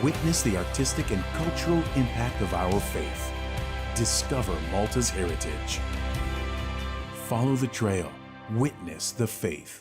Witness the artistic and cultural impact of our faith. Discover Malta's heritage. Follow the trail. Witness the faith.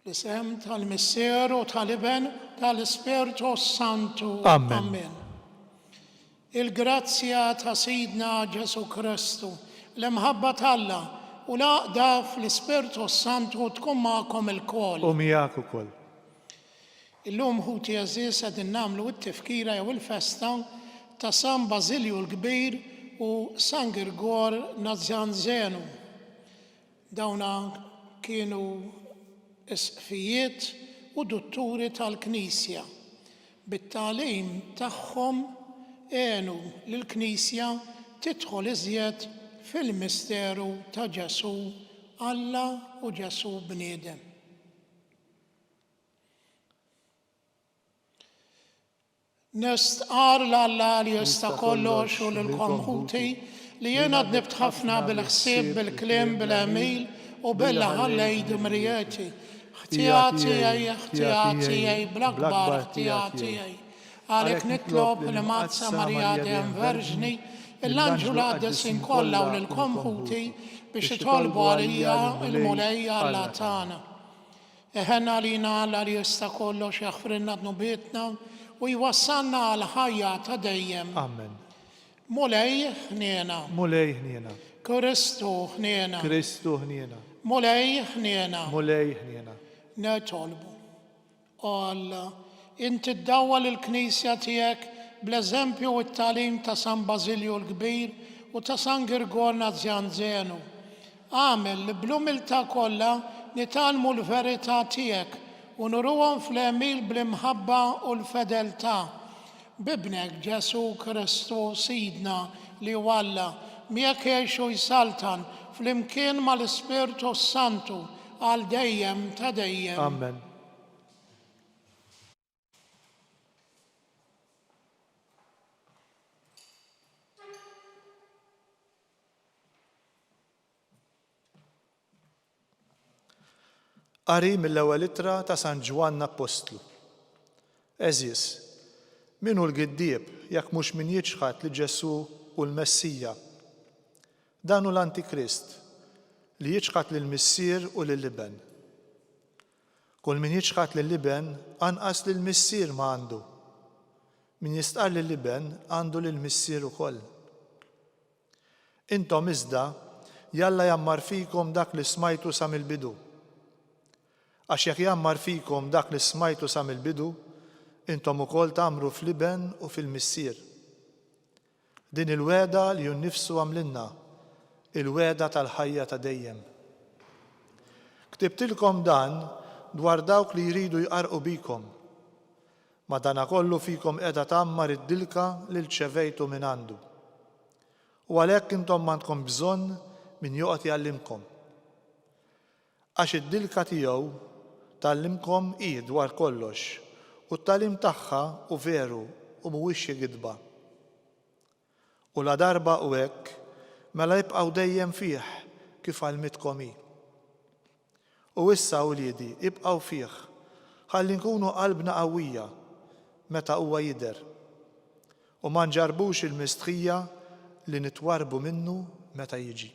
L-isem tal-Misseru tal-Iben tal-Ispirtu Santu. Amen. Amen. Il-grazzja ta' Sidna Ġesu Kristu, l-imħabba t'Alla u l-għaqda fl-Ispirtu Santu tkun magħkom il-kol. U miegħek ukoll. Illum ħuti għażiż qegħdin nagħmlu t-tifkira jew il-festa ta' San Basilju l-Kbir u San Grigor Nazzjanżenu. Dawna kienu isqfijiet u dutturi tal-Knisja. Bit-tagħlim tagħhom għenu lill-Knisja tidħol iżjed fil-misteru ta' Ġesu Alla u Ġesu bniedem. Nistqar l-Alla li jista' kollox u lilkom ħuti li jiena dnibt ħafna bil-ħsieb, bil-kliem, bil-għamil u bil-ħallej dumrijeti. ħtijati, bl-akbar ħtijati. Għalek nitlob l-Mazza Marija Dejjem Verġni, l-Anġu l-Qaddes inkolla u lilkom ħuti biex itolbu għalija il-mulejja Alla tagħna. Eħenna lina Alla li jista' kollox jaħfrilna dnubietna u jwassalna għal ħajja ta' dejjem. Amen. Mulej ħniena. Mulej ħniena. Kristu ħniena. Kristu ħniena. Mulej ħniena. Mulej ħniena. Netolbu. Alla, inti ddawwal il-Knisja tiegħek bl-eżempju u t-tagħlim ta' San Basilju l-Kbir u ta' San Grigor Nazzjanżenu. Għamel li bl-umiltà kollha nitalmu l-verità tiegħek u nuruhom fl-għemil bl-imħabba u l-fedeltà. Bibnek Ġesu Kristu Sidna li Alla miegħek jgħix u jsaltan fl-imkien mal-Ispirtu Santu għal dejjem ta' dejjem. Amen. Qari mill-ewwel ittra ta' San Ġwann Apostlu. Eżis, minu l-giddieb jekk mhux min jiġħad li Ġesu u l-Messija. Dan hu l-Antikrist li jiġħad lill-Missier u lill-Iben. Kull min jiġħad lill-Iben anqas lill-Missier ma għandu. Min jistqar lill-Iben għandu lill-Missier ukoll. Intom iżda jalla jammar fikom dak li smajtu sa mill-bidu. Għax jekk jammar fikom dak li smajtu sa mill-bidu, intom ukoll tagħmlu fl-Iben u fil-Missier. Din il-weda li junnifsu għamlinna, il-weda tal-ħajja ta' dejjem. Ktibtilkom dan dwar dawk li jridu jqarqu bikom, ma dana kollu fikom qiegħda tagħmmar id-dilka li rċevejtu minn għandu. U għalhekk intom m'għandkom bżonn min joqgħod jgħallimkom. Għax id-dilka tiegħu tallimkom hi dwar kollox u t-tagħlim tagħha u veru u mhuwiex xi gidba. U la darba u hekk mela jibqgħu dejjem fih kif għalmitkom hi. U issa wliedi ibqgħu fih ħalli nkunu qalbna qawwija meta huwa jidher u ma nġarbux il-mistħija li nitwarbu minnu meta jiġi.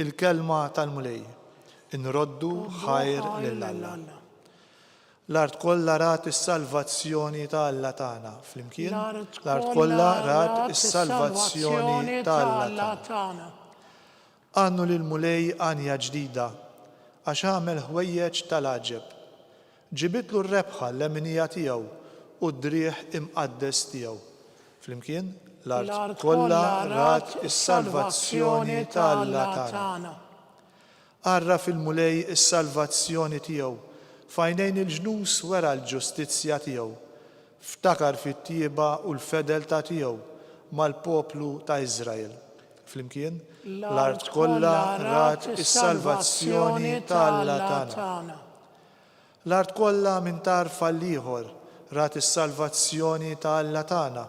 Il-kelma tal-mulej inroddu ħajr lill-Alla. L-art kollha rat is-salvazzjoni ta' Alla tagħna. Flimkien? L-art kollha rat is-salvazzjoni ta' Alla tagħna. Għannu lil mulej għanja ġdida, għax għamel ħwejjeġ tal-għaġeb. Ġibitlu r-rebħa l-eminija tiegħu u d-drieħ imqaddes tiegħu. Flimkien? L-art kollha rat is-salvazzjoni ta' Alla tagħna. Arra fil-mulej is-salvazzjoni tiegħu, fajnejn il-ġnus wera l-ġustizzja tiegħu, ftakar fit-tieba u l-fedeltà tiegħu mal-poplu ta' Iżrael. Flimkien? L-art kollha rat is-salvazzjoni ta' Alla tagħna. L-art kollha minn tarfa l-ieħor rat is-salvazzjoni ta' Alla tagħna.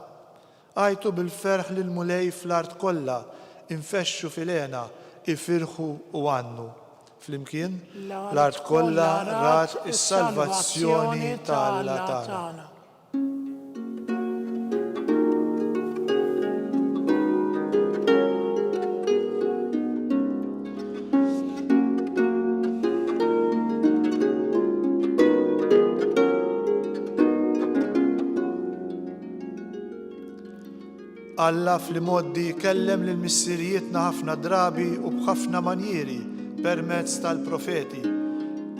Għajtu bil-ferħ lil mulej fl-art kollha, infexxu fil-għena, ifirħu u għannu. Flimkien? L-art kollha rat is-salvazzjoni ta' Alla tagħna. Alla fl-modi kellem lil missirijietna ħafna drabi u b'ħafna manjieri permezz tal-profeti.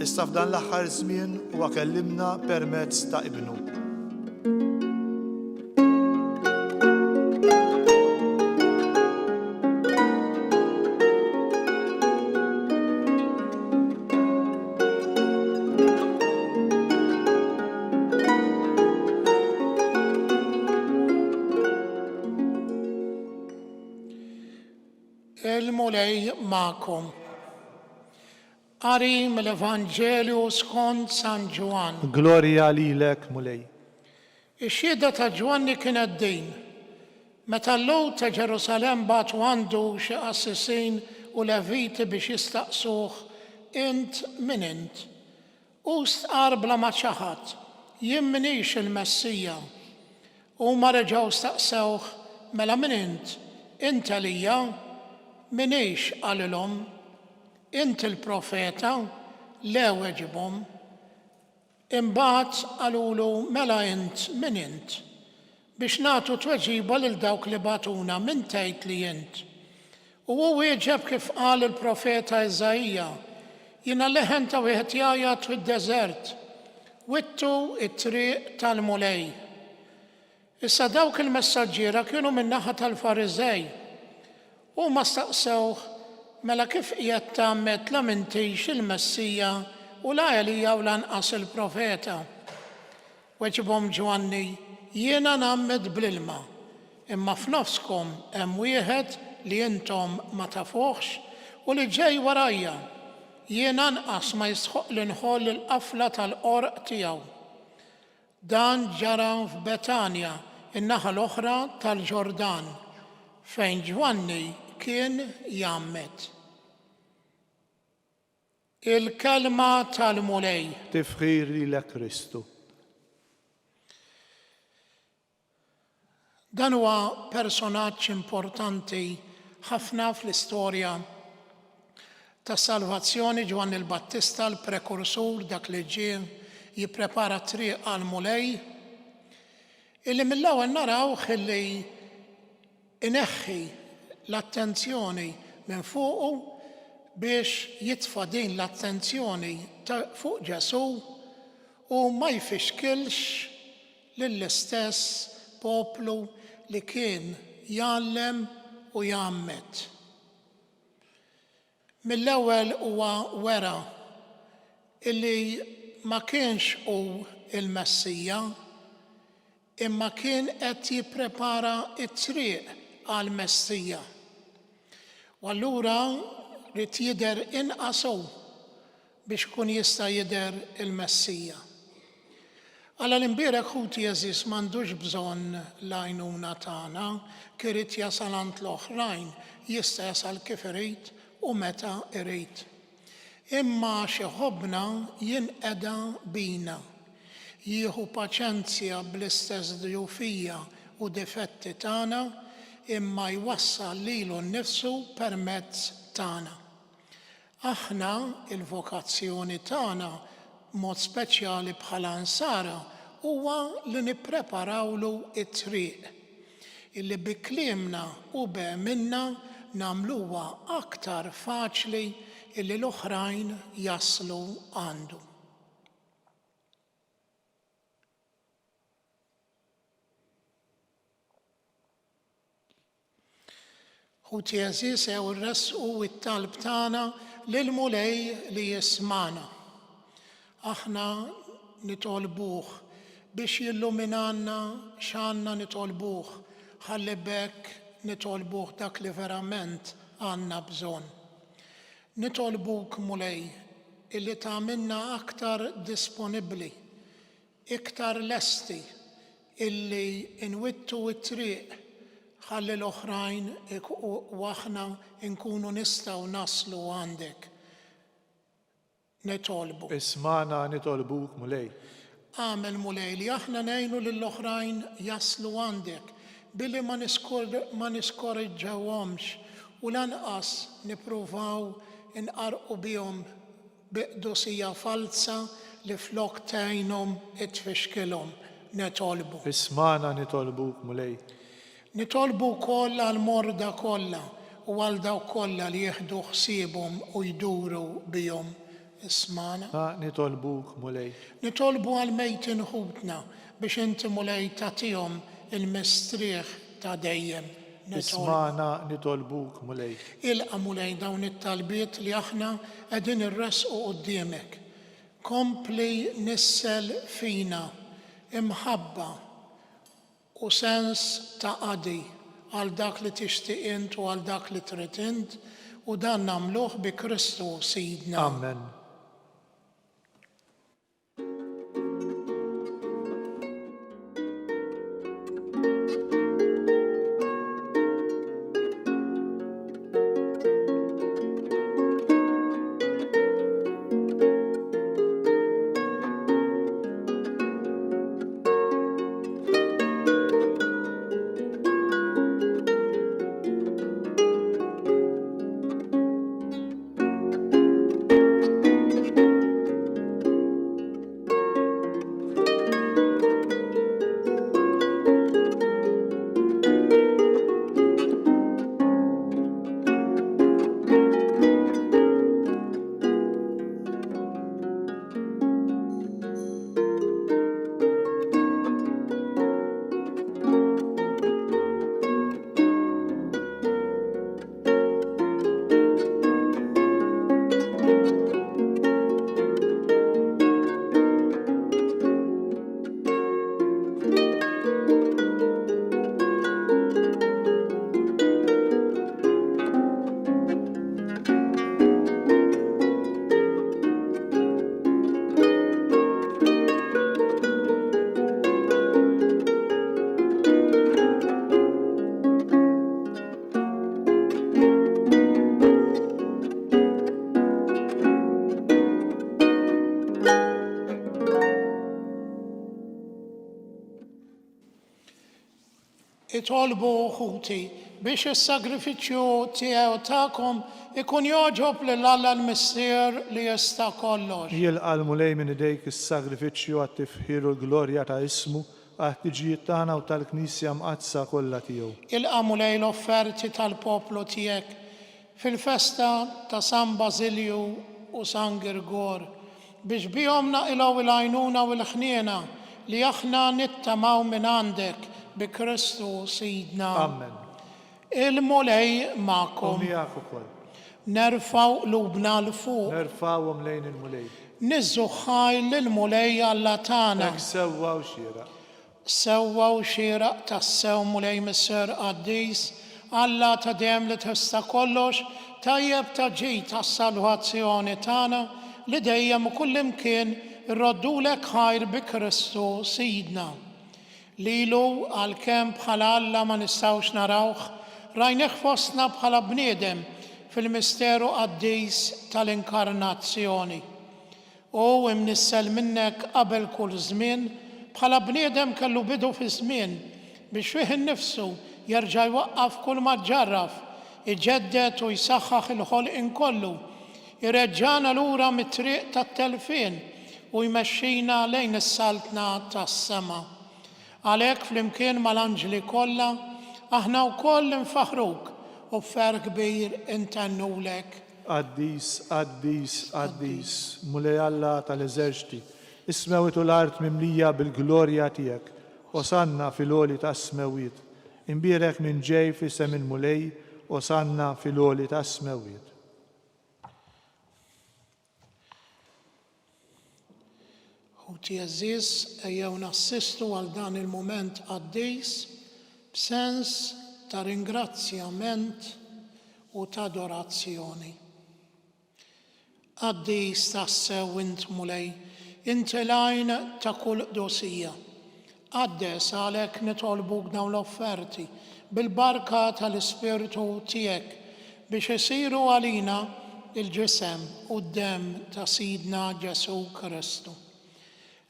Issa f'dan l-aħħar żmien huwa kellimna permezz ta' Ibnu. Il-mulej ma'kom. Qari mill-Evanġelju skont San Ġwan. Glorja lilek, mulej. Ix-xhieda ta' Ġwanni kienet din. Meta l-lowt ta' Ġerusalem batu għandu xi qassisin u leviti biex jistaqsuh int min int. U stqar bla ma ċaħat, jien minix il-Messija. Huma reġgħu staqsewh mela min int? Int Elija? Minix għalilhom, int il-profeta, le weġibhom. Imbagħad qalulu mela int min int, biex nagħtu tweġiba lil dawk li batuna min tgħid li int. U hu wieġeb kif qal il-profeta Eżajija, jiena leħen ta' wieħed jgħajjad fid-deżert, wittu t-triq tal-mulej. Issa dawk il-messaġġiera kienu min-naħa tal-Fariżej. U ma staqsewh mela kif qiegħed tagħmel la m'intix il-Messija u la Elija u lanqas il-profeta. Weġibhom Ġwanni, jiena nagħmmed bl-ilma, imma f'nofskom hemm wieħed li intom ma tafuhx u li ġej warajja. Jiena anqas ma jistħoq li nħoll il-qafla tal-qorq tiegħu. Dan ġara f'Betanja, in-naħa l-oħra tal-Ġordan, fejn Ġwanni kien jgħammed. Il-kelma tal-mulej. Tifħir lilek Kristu. Dan huwa personaġġ importanti ħafna fl-istorja tas salvazzjoni. Ġwanni l-Battista, l-prekursur, dak li ġie jipprepara triq għal-mulej, illi mill-ewwel narawh illi ineħħi l-attenzjoni minn fuqu biex jitfa' din l-attenzjoni fuq Ġesu u ma jfixkilx lill-istess poplu li kien jgħallem u jgħammed. Mill-ewwel huwa wera illi ma kienx hu il-Messija, imma kien qed jipprepara t-triq għal-Messija. U allura rrid jidher inqas biex kun jista' jidher il-Messija. Alla l-imbierek ħuti Jeżis m'għandux bżonn l-għajnuna tagħna, kien irid jasal għand l-oħrajn, jista' jasal kif irid u meta irid. Imma xi ħobbna jinqeda bina, jieħu paċenzja bl-istess djufija u difetti tagħna, imma jwassal lilu nnifsu permezz tagħna. Aħna il-vokazzjoni tagħna mod speċjali bħala nsara huwa li nippreparawlu it-triq illi bi kliemna u b'għemilna nagħmluha aktar faċli illi l-oħrajn jaslu għandu. Ħuti għażiż jew irresqu t-talb tagħna lil Mulej li jismana. Aħna nitolbuh biex jilluminanna x'għandna nitolbuh, ħalli bekk nitolbuh dak li verament għandna bżonn. Nitolbuk Mulej illi tagħmilna aktar disponibbli, iktar lesti illi nwittu t-triq ħalli l-oħrajn u aħna nkunu nistgħu naslu għandek. Nitolbu. Ismana nitolbuk Mulej. Għamel Mulej li aħna ngħinu lill-oħrajn jaslu għandek billi ma niskorreġġawhomx u lanqas nippruvaw inqarqu bihom biqdusija falsa li flok tgħinhom tfixkilhom. Nitolbu. Ismana nitolbuk Mulej. Nitolbu wkoll għall-morda kollha u għal dawk kollha li jieħdu ħsiebhom u jduru bihom. Ismana. Nitolbuk Mulej. Nitolbu għall-mejtin ħutna biex inti Mulej tagħtihom il-mistrieħ ta' dejjem. Ismana nitolbuk Mulej. Ilqa' Mulej dawn it-talbiet li aħna qegħdin irresqu quddiemek. Kompli nissel fina imħabba u sens ta' qadi għal dak li tixtieq int u għal dak li trid int u dan nagħmluh bi Kristu Sidna. Amen. Itolbu ħuti biex is-sagrifiċċju tiegħu tagħkom ikun jogħġob lil Alla l-Missier li jista' kollox. Jilqa' Mulej minn idejk is-sagrifiċċju għat-tifħir u l-glorja ta' ismu għat-tiġijiet tagħna u tal-Knisja mqazza kollha tiegħu. Ilqa' Mulej l-offerti tal-poplu tiegħek fil-festa ta' San Basilju u San Girgor biex bihom naqilgħu il-għajnuna u l-ħniena li aħna nittamaw minn għandek bi Kristu Sidna. Amen. Il-Mulej magħkom. Miegħek ukoll. Nerfgħu qlubna l fuq. Nerfgħuhom lejn il-Mulej. Niżżu ħajl lill-Mulej Alla tagħna. Hekk sewwa u xieraq. Sewwa u xieraq tas-sew Mulej Missier Qaddis, Alla ta' dejjem li tista' kollox, tajjeb ta' ġid tas-salvazzjoni tagħna li dejjem u kullimkien irroddulek ħajr bi Kristu Sidna. Lilu għalkemm bħala Alla ma nistgħux narawh, rajnih fostna bħala bniedem fil-misteru qaddis tal-inkarnazzjoni. U imnissel minnek qabel kull żmien bħala bniedem kellu bidu fi żmien biex fih innifsu jerġa' jwaqqaf kull ma ġarraf, iġeddet u jsaħħaħ il-ħolqien kollu, ireġġana lura mit-triq tat-telfien u jmexxina lejn is-saltna tas-sema. Għalhekk flimkien mal-anġli kollha aħna wkoll nfaħruk u b'fer kbir intennulek. Qaddis, qaddis, qaddis, mulej Alla tal-eżerċti, is-smewiet u l-art mimlija bil-glorja tiegħek, osanna fil-għoli tas-smewiet. Imbierek minn ġej f'isem il-mulej, osanna fil-għoli tas-smewiet. U tjeżiż ejjew nassistu għal dan il-moment qaddis b'sens ta' ringrazzjament u ta' adorazzjoni. Qaddis tassew int mulej, inti l-għajn ta' kull qdusija. Qaddes għalhekk nitolbuk dawn l-offerti bil-barka tal-Ispirtu tiegħek biex isiru għalina il-ġisem u d-dem ta' Sidna Ġesu Kristu.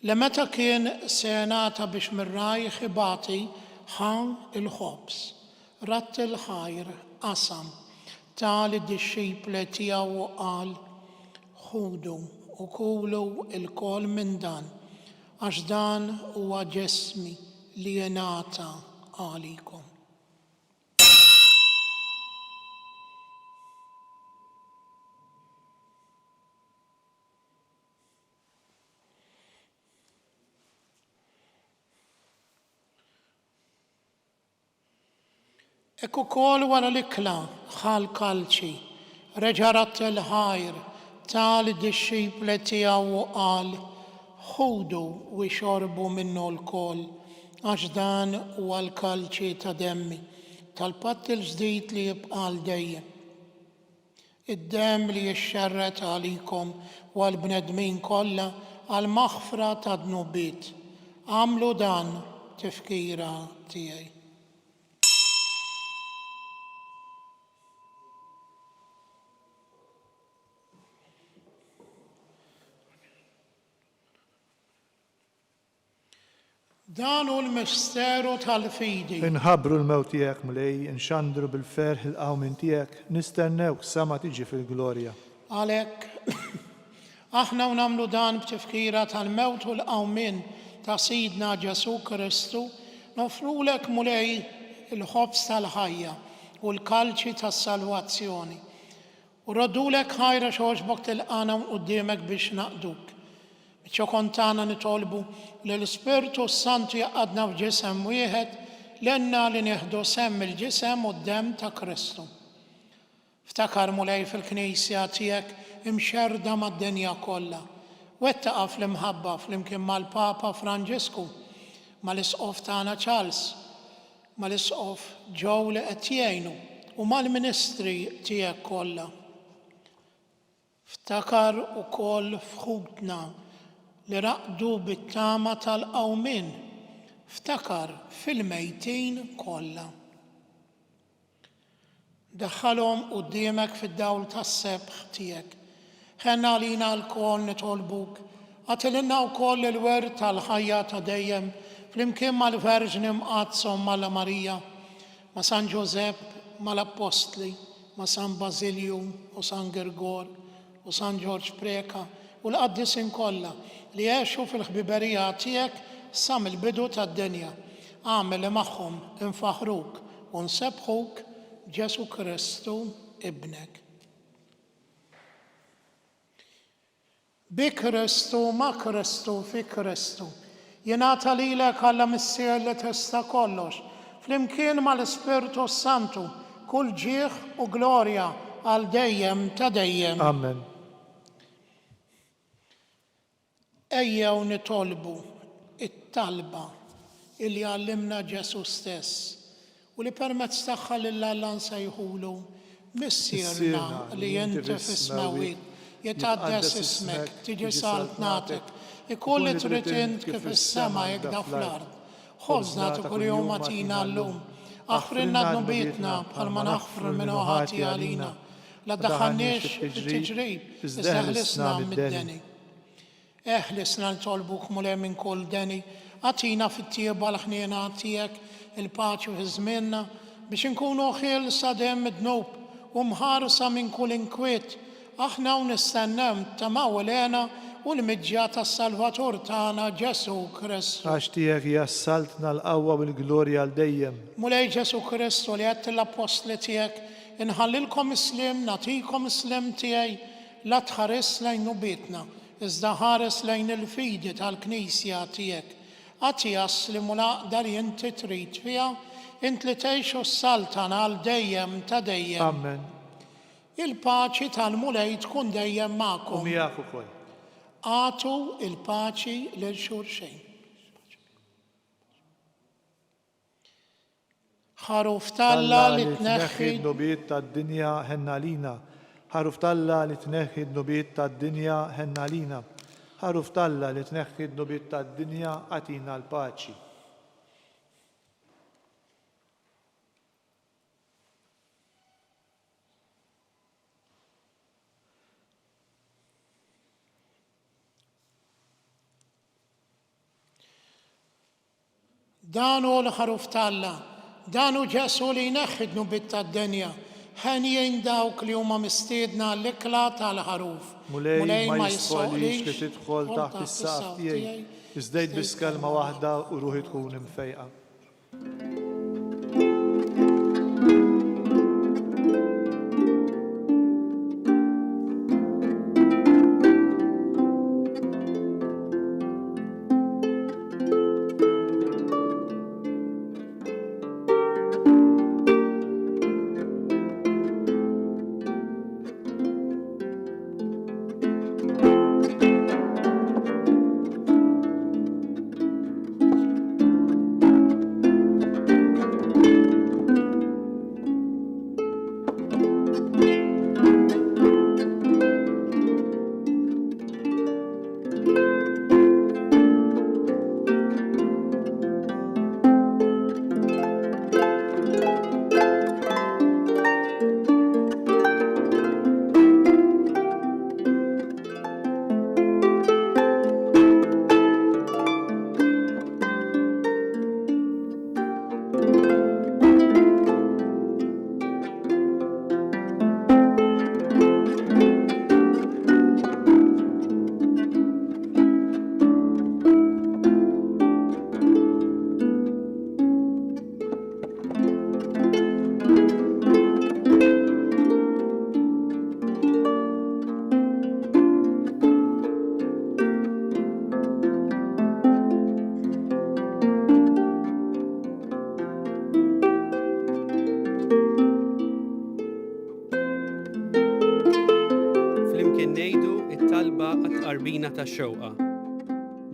Li meta kien se jingħata biex mir-rajħ ibati ħan il-ħobs, ratt il-ħajr, qasam, ta' lid-dixxipli tiegħu u qal: ħudu u kulu l-kol minn dan, għax dan huwa ġismi li jingħata għalikom. Ekk ukoll wara l-ikla ħal kalċi, reġa' ratt il-ħajr ta' lid-dixxipli tiegħu u qal: ħudu u xorbu minnu l-kol, għax dan huwa l-kalċi ta' demmi tal-patt il-ġdid li jibqa' għal dejjem. Id-demm li jixxerret għalikom u għall-bnedmin kollha għal maħfra ta' dnubiet. Għamlu dan tifkira tiegħi. Dan hu l-misteru tal-fidi. Inħabbru l-mewt tiegħek mulej, inxandru bil-ferħ il-qawmin tiegħek, nistennewk sama tiġi fil-glorja. Għalhekk aħna nagħmlu dan b'tifkira tal-mewt u l-qawmin ta' Sidna Ġesu Kristu, nofrulek mulej il-ħobs tal-ħajja u l-kalċi tas-salvazzjoni. U roddulek ħajra xogħġbok tilqana quddiemek biex naqduk. Biċċa kontana nitolbu li l-Ispirtu Santu jaqadna f'ġisem wieħed lenna li nieħdu semm il-ġisem u d-dem ta' Kristu. Ftakar mulej fil-Knisja tiegħek imxerda mad-dinja kollha. Wettaqa fl-imħabba flimkien mal-Papa Franġisku, mal-Isqof tagħna Charles, mal-Isqof Joe li qed jgħinu u mal-Ministri tiegħek kollha. Ftakar ukoll f'ħudna li raqdu bit-tama tal-qawmin, ftakar fil-mejtin kollha. Daħħalhom quddiemek fid-dawl tas-sebħ tiegħek. Ħenna għalina l-kol nitolbuk, għatilna wkoll il-wert tal-ħajja ta' dejjem flimkien mal-Verġni mqaddsom mala Marija, ma' San Ġosepp, mal-Apostli, ma' San Basilju u San Girgor u San Ġorġ Preka u l-qaddisin kollha li jgħixu fil-ħbiberija tiegħek sa mill-bidu tad-dinja. Għamel li magħhom infaħruk u nsebħuk Ġesu Kristu ibnek. Bi Kristu, ma' Kristu, fi Kristu. Jingħata lilek Alla Missier li tista' kollox, flimkien mal-Ispirtu Santu, kull ġieħ u glorja għal dejjem ta' dejjem. Amen. Ejjew nitolbu it-talba illi għallimna Ġesu stess u li permezz tagħha lil Alla nsejħulu missierna li inti fis-smawiet, jitqaddes ismek, tiġi saltnatek, ikun li trid int kif is-sema hekk fl-ard. Ħobżna ta' kuljum agħtina llum, aħfrilna dnubietna bħalma naħfru minnu ħati għalina. La ddaħħalniex fit-tiġrib, iżda ħlisna mid-deni. Eħlisna nitolbuk mulej minn kull deni, għatina fit-tieba l-ħniena tiegħek il-paċi u żmienna biex inkunu ħielsa dejjem mid-dnub u mħarsa minn kull inkwiet. Aħna u nistennew tamaw lena u l-miġġja tas-Salvatur tagħna Ġesu Kristu. Għax tiegħek jassaltna l-qawwa u l-glorja għal dejjem. Mulej Ġesu Kristu li għedt l-apostli tiegħek inħallilkom islim, nagħtikom islim tiegħi la tħares lejn nubietna, iżda ħares lejn il-fidi tal-Knisja tiegħek. Għatija slim u l-għaqda li inti trid fiha, int li tgħixu s-saltana għal dejjem ta' dejjem. Amen. Il-paċi tal-mulej tkun dejjem U magħkom. miegħek ukoll. Għatu il-paċi lil xulxejn. Ħaruf Talla li tneħħi d-nubiet tad-dinja ħenna lina. Ħaruf Talla li tneħħi d-nubiet tad-dinja ħenna lina. Ħaruf Talla li tneħħi d-nubiet tad-dinja għatina l-paċi. danu l-ħaruf Talla, danu Ġesu li jneħħi d-nubiet tad-dinja. Ħenjin dawk li huma mistiedna l-ikla tal-ħaruf. Mulej ma jissolix li tidħol taħt is-saqf tiegħi. Iżdejt biss kelma waħda u ruħi tkun imfejqa. Qarbina tax-xewqa.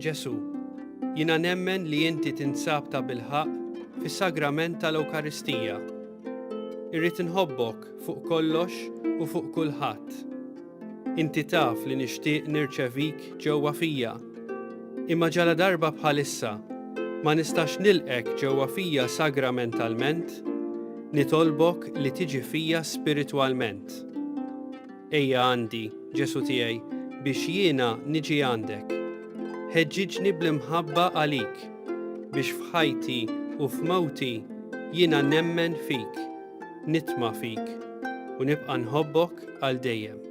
Ġesu, jiena nemmen li inti tinsab ta' bilħaq fis-sagrament tal-Ewkaristija. Irrid inħobbok fuq kollox u fuq kulħadd. Inti taf li nixtieq nirċevik ġewwa fija. Imma ġala darba bħalissa ma nistax nilqek ġewwa fija sagramentalment, nitolbok li tiġi fija spiritwalment. Ejja għandi, Ġesu tiegħi, biex jiena niġi għandek. Ħeġġiġni bl-imħabba għalik, biex f'ħajti u f'mawti jiena nemmen fik, nitma fik, u nibqa' nħobbok għal dejjem.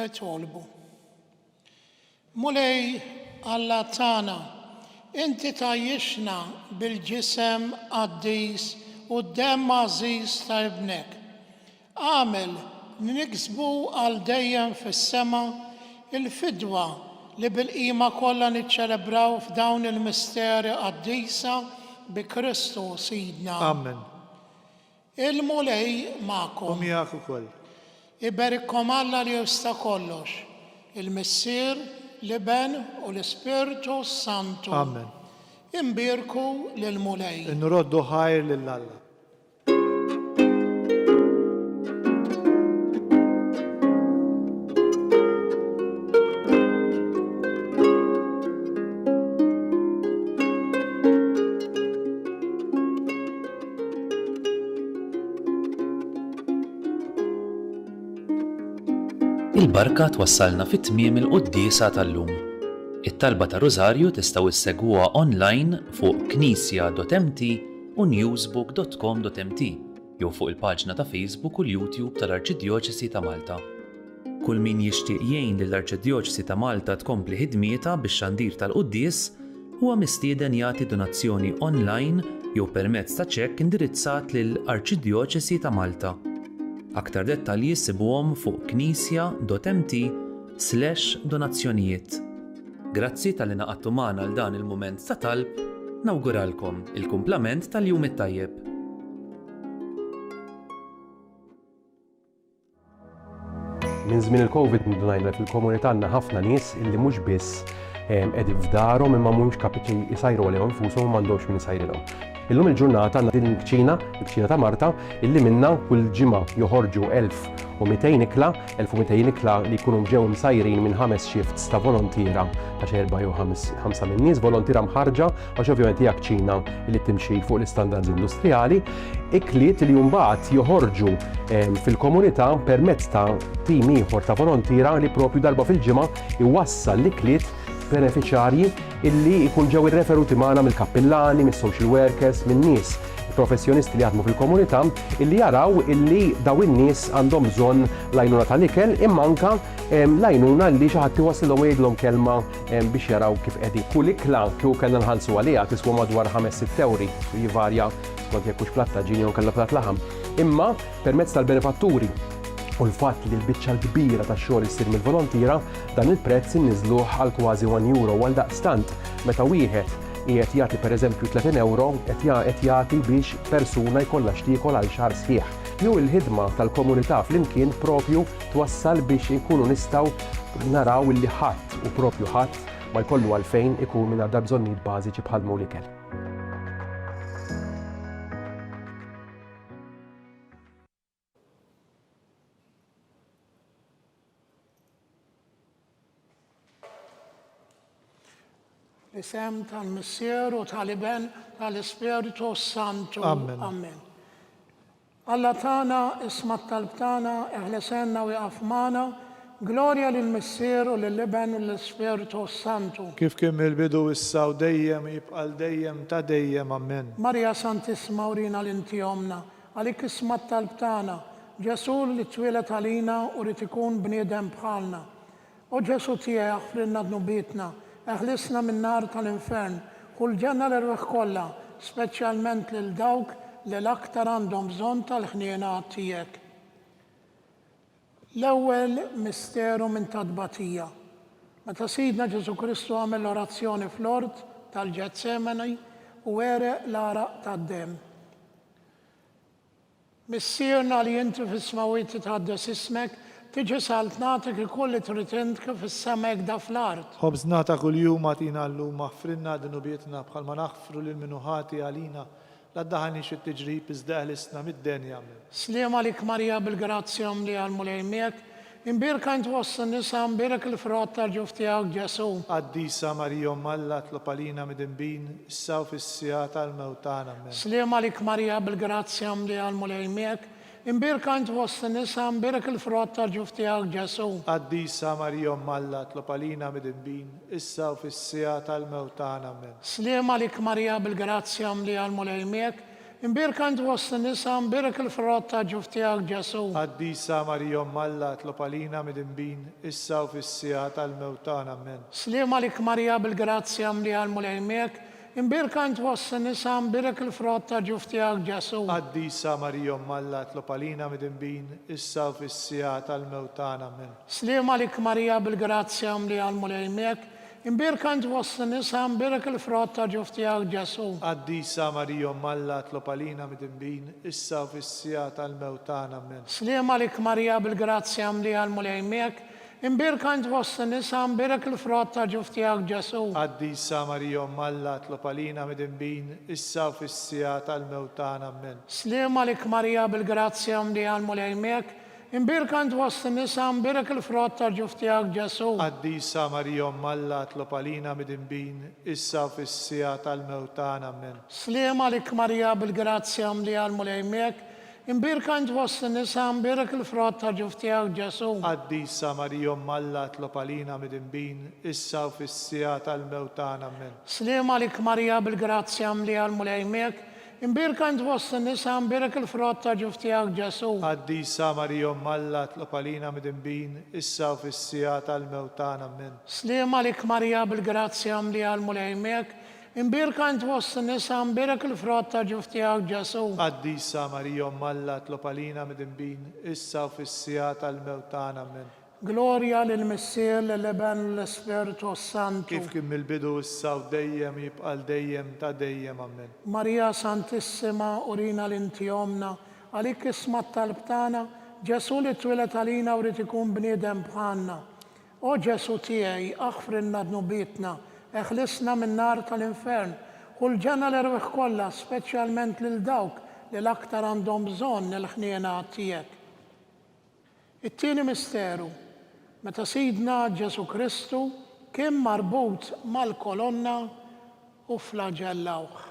Netolbu. Mulej Alla tana, inti tajjixna bil-ġisem qaddis u d-demm għażiż ta' ibnek. Għamel niksbu għal dejjem fis-sema il-fidwa li bil-qima kollha niċċelebraw f'dawn il-misteri qaddisa bi Kristu Sidna. Amen. Il-mulej magħkom. Miegħek ukoll. Iberikom Alla li jista' kollox, il-Missier, l-Iben u l-Ispirtu Santu. Amen. Imbirku lil-mulej. Nroddu ħajr lil Alla. Il-barka twassalna fit-tmiem il-quddiesa tal-lum. It-talba ta' Rożarju tistgħu issegwuha online fuq knisja.mt u newsbook.com.mt jew fuq il-paġna ta' Facebook u l-YouTube tal-Arċiddijoċesi ta' Malta. Kull min jixtieq jgħin lill-Arċiddijoċesi ta' Malta tkompli ħidmietha bix-xandir tal-quddies huwa mistieden jagħti donazzjoni online jew permezz ta' ċekk indirizzat lill-Arċiddijoċesi ta' Malta. Aktar dettalji sibuhom fuq knisja.mt/donazzjonijiet. Grazzi tal-li naqadtu magħna għal dan il-mument ta' talb, nawguralkom il-kumplament tal-jum it-tajjeb. Minn żmien il-Covid ndunajna fil-komunità għandna ħafna nies illi mhux biss qegħdin f'darhom imma mhumiex kapaċi jsajru għalihom infushom u m'għandhomx min isajrilhom. Illum il-ġurnata għandna din il-kċina ta' Marta illi minnha kull ġimgħa joħorġu 1200 ikla, 1200 ikla li jkunu ġew msajrin minn 5 shifts ta' volontira ta' 4 jew 5 minn nies volontira mħarġa għax ovvjament hija kċina li timxi fuq l-istandards industrijali, ikliet li mbagħad joħorġu fil-komunità permezz ta' tim ieħor ta' volontira li propju darba fil-ġimgħa iwassal l-ikliet beneficjarji illi jkun ġew irreferuti magħna mill-kappillani, mis-social workers, minn nies professjonisti li jaħdmu fil-komunità illi jaraw illi daw in-nies għandhom bżonn l-għajnuna tal-ikel imma anke l-għajnuna li xi ħadd iwassillhom jgħidlhom kelma biex jaraw kif qegħdin. Kull ikla kieku kellna nħallsu għaliha tiswa madwar 5-6 euri, jivarja skont jekk hux platta ġini jew kellha platt laħam. Imma permezz tal-benefatturi u l-fatt li l-biċċa l-kbira tax-xogħol issir mill-volontira dan il-prezz inniżluh għal kważi €1 għal daqstant meta wieħed qiegħed jagħti pereżempju €30 qed jagħti biex persuna jkollha x'tiekol għal xahar sħiħ. Jew il-ħidma tal-komunità flimkien propju twassal biex inkunu nistgħu naraw illi ħadd u propju ħadd ma jkollu għalfejn ikun minn għadha bżonnijiet bażiċi bħal l-ikel. Isem tal-Missier u tal-Iben tal-Ispiritu Santu. Amen. Alla tana, isma talb tana, eħlesenna u jaqfmana, glorja lill-Missier u lill-Iben u l-Ispiritu Santu. Kif kien il-bidu issa u dejjem jibqal dejjem ta' dejjem amen. Marja Santisma urina l-inti omna, għalik isma talb tana, Ġesu li twilet għalina u li tikun bniedem bħalna. U Ġesu tiegħek ħfrinna dnubitna, eħlisna minn nar tal-infern, kull ġenna l-irweħ kollha, speċjalment lil dawk li l-aktar għandhom bżonn tal-ħniena tiegħek. L-ewwel misteru minn tadbatija. Meta Sidna Ġesu Kristu għamel l-orazzjoni fl-ort tal-Ġetsemani u wereq l-araq tad-dem. Missierna li inti fis-smawiet tħaddes ismek, tiġi saltnatek il-kull li trid int kif is-semek da fl-art. Ħobżnata kuljum għatina llum aħfrinna dinubietna bħalma naħfru lil minuħati għalina la ddaħalniex it-tiġrib iżda eħlisna mid-denja. Sliem għalik Marija bil-grazzja li għal-mulejmiek, imbirka int wassa nisa imbirek il-frott tal-ġuf tiegħek Ġesu. Qaddisa Marija Alla tlob għalina mid-inbin issa u fis-sija tal-mewtana. Sliem għalik Marija bil-grazzja li għal-mulejmiek, imbirka int wassa nisa imbirek il-frott tal-ġuf tiegħek Ġesu. Qaddisa Marija Alla tlob għalina mid-inbin issa u fis-sija tal-mewtana. Sliem għalik Marija bil-grazzja li għal-mulejmiek, imbirka int wassa nisa imbirek il-frott tal-ġuf tiegħek Ġesu. Qaddisa Marija Alla tlob għalina mid-inbin issa u fis-sija tal-mewtana. Sliem għalik Marija bil-grazzja li għal-mulejmiek, imbirka int wassa nisa imbirek il-frott tal-ġuf tiegħek Ġesu. Qaddisa Marija Alla tlob għalina mid-inbin issa u fis-sija tal-mewtana. Sliem għalik Marija bil-grazzja li għal-mulejmiek, imbirka int wassa nisa imbirek il-frott tal-ġuf tiegħek Ġesu. Qaddisa Marija Alla tlob għalina mid-inbin issa u fis-sija tal-mewtana. Sliem għalik Marija bil-grazzja li għal-mulejmiek, imbirka int wassa nisa imbirek il-frott tal-ġuf tiegħek Ġesu. Qaddisa Marija Alla tlob għalina mid-inbin issa u fis-sija tal-mewtana. Sliem għalik Marija bil-grazzja li għal-mulejmiek, imbirka int wassa nisa imbirek il-frott tal-ġuf tiegħek Ġesu. Qaddisa Marija Alla tlob għalina mid-inbin issa u fis-sija tal-mewtana. Sliem għalik Marija bil-grazzja li għal-mulejmiek, Imbirka int fost in-nisa, mbirik il-frott ta' ġuf tiegħek Ġesu. Qaddisa Marija Alla tlob għalina mid-imbin, issa u fis-sija tal-mewt tagħna. Amen. Slim għalik Marija bil-grazzja mlija l-mulejmek. Imbirka int fost in-nisa, mbirik il-frott ta' ġuf tiegħek Ġesu. Qaddisa Marija Alla tlob għalina mid-imbin, issa u fis-sija tal-mewt tagħna. Amen. Slim għalik Marija bil-grazzja mlija l-mulejmek. Imbirka int fost in-nisa, mbirik il-frott ta' ġuf tiegħek Ġesu. Qaddisa Marija Alla tlob għalina mid-imbin, issa u fis-sija tal-mewt tagħna. Amen. Gloria lill-Missier, lill-Iben, l-Spiritu Santu. Kif kien mill-bidu issa u dejjem jibqal dejjem ta' dejjem. Amen. Marija Santissima, urina l-intijomna, għalik ismat tal-btana, Ġesu li twilet għalina u rrit ikun bniedem bħanna. O Ġesu tiegħi, aħfrinna dnubitna, eħlisna minn nar tal-infern, u l-ġenna l-erwiħ kollha, speċjalment lil dawk li l-aktar għandhom bżonn il-ħniena tiegħek. It-tieni misteru, meta Sidna Ġesu Kristu kien marbut mal-kolonna u flagellawh.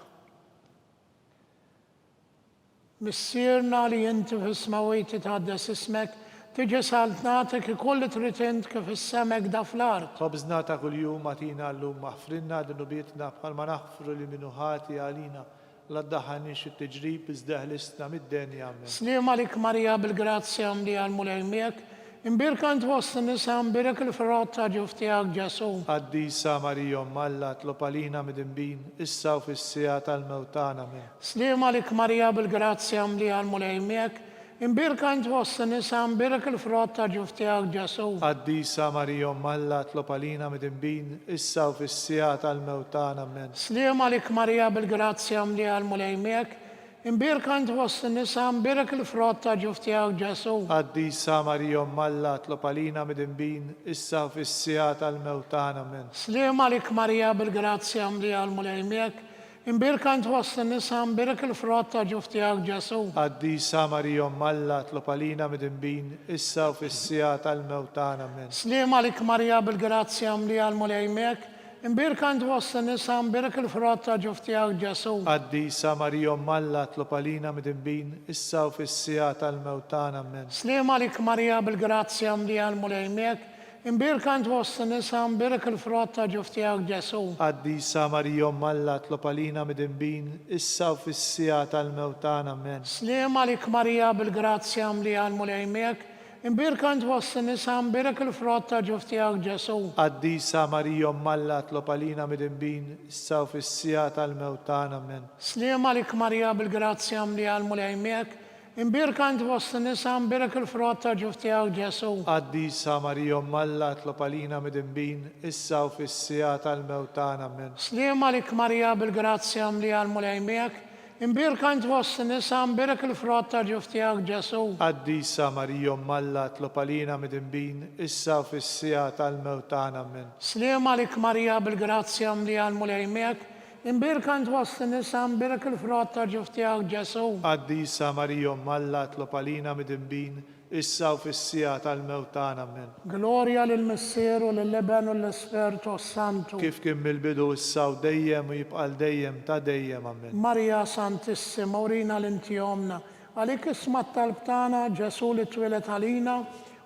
Missierna li inti fis-smawejti tħaddes ismek, tiġi saltnatek ikolli trid int kif is-semek da fl-art. Ħobżna ta' kuljum għatina llum maħfrinna dunubietna bħalma naħfru li minnu ħati għalina la ddaħħalniex it-tiġrib iżda ħlisna mid-denja. Amen. Slim għalik Marija bil-grazzja mlija l-mulejmek, imbirka int fost in-nisa, mbirik il-frott ta' ġuf tiegħek Ġesu. Qaddisa Marija Alla tlob għalina mid-imbin, issa u fis-sija tal-mewt tagħna. Amen. Slim għalik Marija bil-grazzja mlija l-mulejmek, imbirka int fost in-nisa, mbirik il-frott ta' ġuf tiegħek Ġesu. Qaddisa Marija Alla tlob għalina mid-imbin, issa u fis-sija tal-mewt tagħna. Amen. Slim għalik Marija bil-grazzja mlija l-mulejmek, imbirka int fost in-nisa, mbirik il-frott ta' ġuf tiegħek Ġesu. Qaddisa Marija Alla tlob għalina mid-imbin, issa u fis-sija tal-mewt tagħna. Amen. Slim għalik Marija bil-grazzja mlija l-mulejmek, imbirka int fost in-nisa, mbirik il-frott ta' ġuf tiegħek Ġesu. Qaddisa Marija Alla tlob għalina mid-imbin, issa u fis-sija tal-mewt tagħna. Amen. Slim għalik Marija bil-grazzja mlija l-mulejmek, imbirka int fost in-nisa, mbirik il-frott ta' ġuf tiegħek Ġesu. Qaddisa Marija Alla tlob għalina mid-imbin, issa u fis-sija tal-mewt tagħna. Amen. Slim għalik Marija bil-grazzja mlija l-mulejmek, imbirka int fost in-nisa, mbirik il-frott ta' ġuf tiegħek Ġesu. Qaddisa Marija Alla tlob għalina mid-imbin, issa u fis-sija tal-mewt tagħna. Amen. Slim għalik Marija bil-grazzja mlija l-mulejmek, imbirka int fost in-nisa, mbirik il-frott ta' ġuf tiegħek Ġesu. Qaddisa Marija Alla tlob għalina mid-imbin, issa u fis-sija tal-mewt tagħna. Amen. Slim għalik Marija bil-grazzja mlija l-mulejmek, imbirka int fost in-nisa, mbirik il-frott ta' ġuf tiegħek Ġesu. Qaddisa Marija Alla tlob għalina mid-imbin, issa u fis-sija tal-mewt tagħna. Amen. Slim għalik Marija bil-grazzja mlija l-mulejmek, imbirka int fost in-nisa, mbirik il-frott ta' ġuf tiegħek Ġesu. Qaddisa Marija Alla tlob għalina mid-imbin, issa u fis-sija tal-mewt tagħna. Amen. Slim għalik Marija bil-grazzja mlija l-mulejmek, imbirka int fost in-nisa, mbirik il-frott ta' ġuf tiegħek Ġesu. Qaddisa Marija Alla tlob għalina mid-imbin, issa u fis-sija tal-mewt tagħna. Amen. Gloria lill-Missier u lill-Iben u l-Spiritu Santu. Kif kien mill-bidu issa u dejjem u jibqal dejjem ta' dejjem. Amen. Marija Santissima, urina l-intijomna, għalik ismat tal-btana, Ġesu li twilet għalina,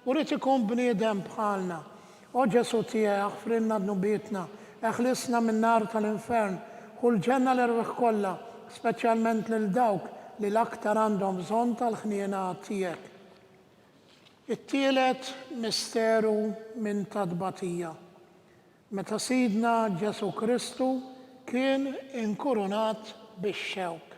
u rrit ikun bniedem bħalna. O Ġesu tiegħi, aħfrinna dnubitna, eħlisna minn nar tal-infern, u l-ġenna l-erwiħ kollha, speċjalment lil dawk li l-aktar għandhom bżonn tal-ħniena tiegħek. It-tielet misteru minn tadbatija. Meta Sidna Ġesu Kristu kien inkurunat bix-xewk.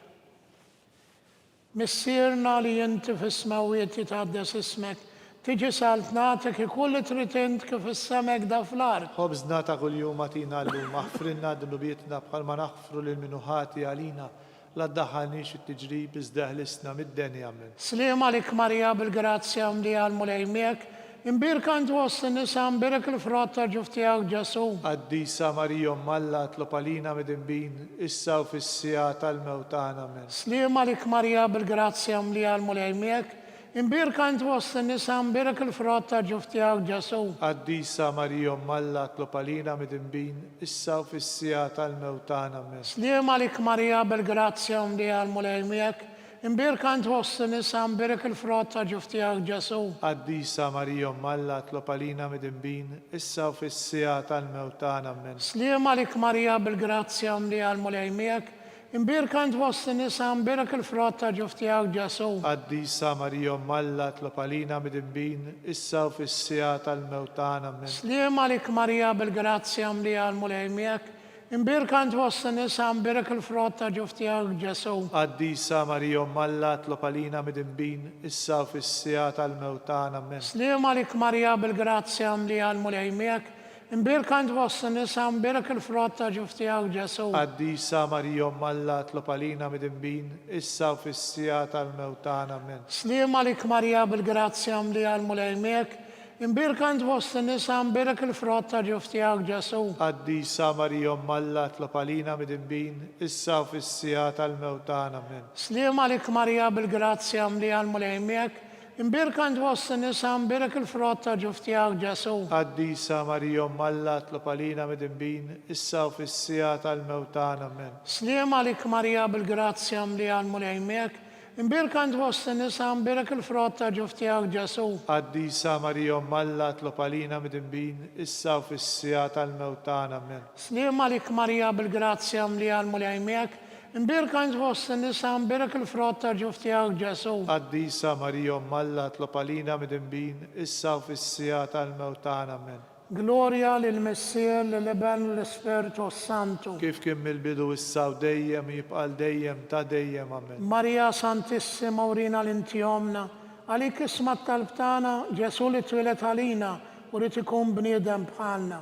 Missierna li inti fis-smawiet tħaddes ismek, tiġi saltnatek ikolli trid int kif is-semek da fl-art. Ħobżna ta' kuljum għatina llum maħfrinna dunubietna bħalma naħfru lil minnu ħati għalina la ddaħħalniex it-tiġrib iżda ħlisna mid-denja. Amen. Slim għalik Marija bil-grazzja mlija l-mulejmek, imbirka int fost in-nisa, mbirik il-frott ta' ġuf tiegħek Ġesu. Qaddisa Marija Alla tlob għalina mid-imbin, issa u fis-sija tal-mewt tagħna. Amen. Slim għalik Marija bil-grazzja mlija l-mulejmek, imbirka int fost in-nisa, mbirik il-frott ta' ġuf tiegħek Ġesu. Qaddisa Marija Alla tlob għalina mid-imbin, issa u fis-sija tal-mewt tagħna. Amen. Slim għalik Marija bil-grazzja mlija l-mulejmek, imbirka ant fost nisa, imbirk il-frott ta' ġuf tiegħek Ġesu. Qaddisa Marija Alla tlob għalina midinbin, issa u fis-sija tal-mewt tagħna. Amen. Sliem għalik Marija bil-grazzja mli għal-mulej miegħek, imbirka ant fost nisa, imbirk il-frott ta' ġuf tiegħek Ġesu. Qaddisa Marija Alla tlob għalina midinbin, issa u fis-sija tal-mewt tagħna. Amen. Sliem għalik Marija bil-grazzja mli għal-mulej miegħek, imbirka ant fost nisa, imbirk il-frott ta' ġuf tiegħek Ġesu. Qaddisa Marija Alla tlob għalina midinbin, issa u fis-sija tal-mewt tagħna. Amen. Sliem għalik Marija bil-grazzja mli għal-mulej miegħek, imbirka ant fost nisa, imbirk il-frott ta' ġuf tiegħek Ġesu. Qaddisa Marija Alla tlob għalina midinbin, issa u fis-sija tal-mewt tagħna. Amen. Sliem għalik Marija bil-grazzja mli għal-mulej miegħek, imbirka ant fost nisa, imbirk il-frott ta' ġuf tiegħek Ġesu. Qaddisa Marija Alla tlob għalina midinbin, issa u fis-sija tal-mewt tagħna. Amen. Sliem għalik Marija bil-grazzja mli għal-mulej miegħek, imbirka ant fost nisa, imbirk il-frott ta' ġuf tiegħek Ġesu. Qaddisa Marija Alla tlob għalina midinbin, issa u fis-sija tal-mewt tagħna. Amen. Sliem għalik Marija bil-grazzja mli għal-mulej miegħek, imbirka ant fost nisa, imbirk il-frott ta' ġuf tiegħek Ġesu. Qaddisa Marija Alla tlob għalina midinbin, issa u fis-sija tal-mewt tagħna. Amen. Sliem għalik Marija bil-grazzja mli għal-mulej miegħek, imbirka ant fost nisa, imbirk il-frott ta' ġuf tiegħek Ġesu. Qaddisa Marija Alla tlob għalina midinbin, issa u fis-sija tal-mewt tagħna. Amen. Gloria lill-Missier, lill-Iben, l-Ispirtu Santu. Kif kien mill-bidu issa u dejjem jibqa' dejjem ta' dejjem. Amen. Marija Santissima urina l-intjomna, għalik ismat tal-btana, Ġesu li twilet għalina, u rrit ikun bniedem bħalna.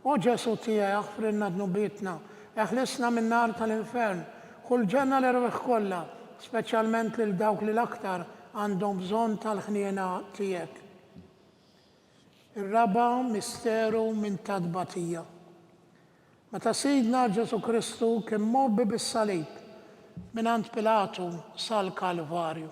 O Ġesu tija, jaħfrinna dnubitna, eħlisna minn nar tal-infern, kull ġenna l-erweħ kollha, speċjalment lil dawk li l-aktar għandhom bżonn tal-ħniena tiegħek. Ir-raba misteru minn tadbatija. Meta Sidna Ġesu Kristu kien mobbi bis-salib mingħand Pilatu sal-Kalvarju.